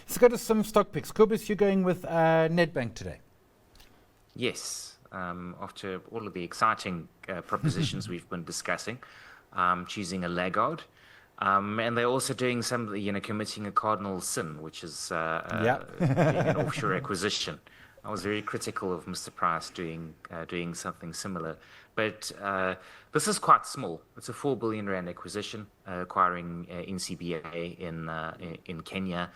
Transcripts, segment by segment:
Let's go to some stock picks. Cobus, you're going with Nedbank today. Yes, after all of the exciting propositions we've been discussing, choosing a laggard. And they're also doing some, committing a cardinal sin, which is doing an offshore acquisition. I was very critical of Mr. Price doing something similar, but this is quite small. It's a 4 billion rand acquisition, acquiring NCBA in Kenya,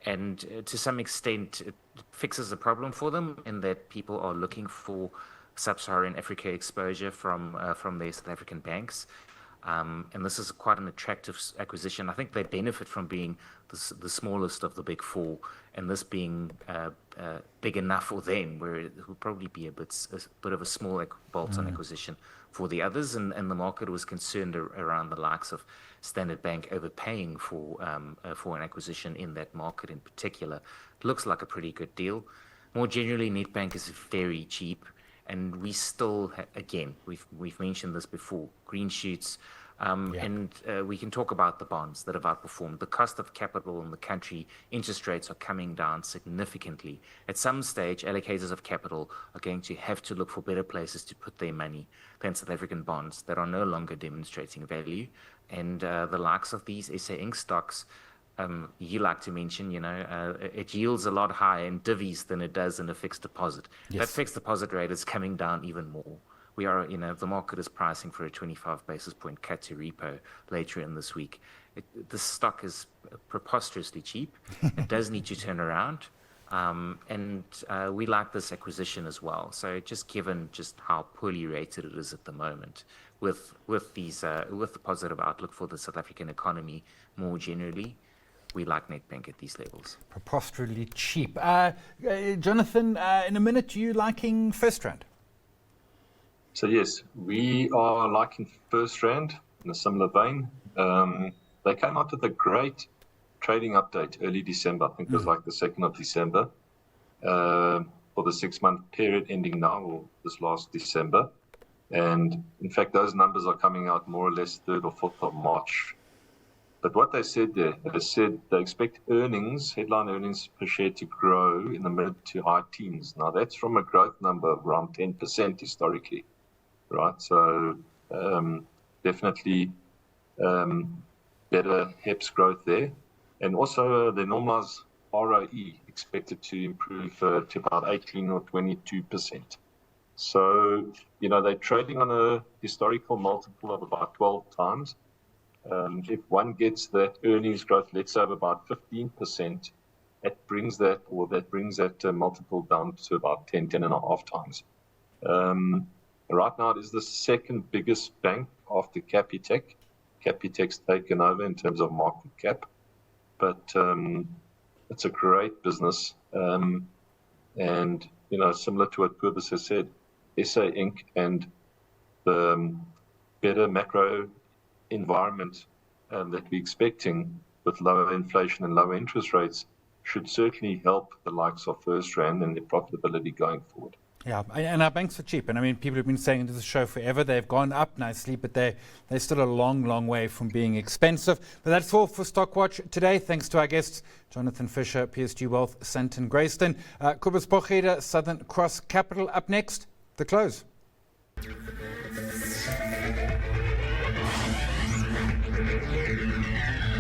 and to some extent it fixes the problem for them in that people are looking for sub-Saharan Africa exposure from their South African banks. And this is quite an attractive acquisition. I think they benefit from being the smallest of the big four, and this being big enough for them, where it will probably be a bit of a small bolt-on acquisition for the others. And the market was concerned around the likes of Standard Bank overpaying for an acquisition in that market in particular. It looks like a pretty good deal. More generally, Nedbank is very cheap. And we still, again, we've mentioned this before, green shoots, and we can talk about the bonds that have outperformed. The cost of capital in the country, interest rates are coming down significantly. At some stage, allocators of capital are going to have to look for better places to put their money than South African bonds that are no longer demonstrating value. And the likes of these SA Inc. stocks, you like to mention, it yields a lot higher in divvies than it does in a fixed deposit. Yes. That fixed deposit rate is coming down even more. We are, the market is pricing for a 25 basis point cut to repo later in this week. This stock is preposterously cheap. It does need to turn around. And we like this acquisition as well. So just given just how poorly rated it is at the moment, with the positive outlook for the South African economy more generally, we like Nedbank at these levels. Preposterously cheap. Jonathan, in a minute, you liking Firstrand? So yes, we are liking Firstrand in a similar vein. They came out with a great trading update early December. I think it was like the 2nd of December for the 6-month period ending now, or this last December. And in fact, those numbers are coming out more or less 3rd or 4th of March. But what they said there, they said they expect headline earnings per share to grow in the mid to high teens. Now, that's from a growth number of around 10% historically, right? So definitely better HEPS growth there. And also the normalized ROE expected to improve to about 18 or 22%. So, they're trading on a historical multiple of about 12 times. If one gets that earnings growth, let's say of about 15%, that brings that multiple down to about 10.5 times. Right now, it is the second biggest bank after Capitec. Capitec's taken over in terms of market cap, but it's a great business. And, similar to what Cobus has said, SA Inc. and the better macro environment that we're expecting with lower inflation and lower interest rates should certainly help the likes of Firstrand and their profitability going forward. Yeah, and our banks are cheap. And I mean, people have been saying into the show forever, they've gone up nicely, but they're still a long, long way from being expensive. But that's all for Stockwatch today. Thanks to our guests, Jonathan Fisher, PSG Wealth Sandton Grayston, Cobus Potgieter, Southern Cross Capital. Up next, the close. Thank you.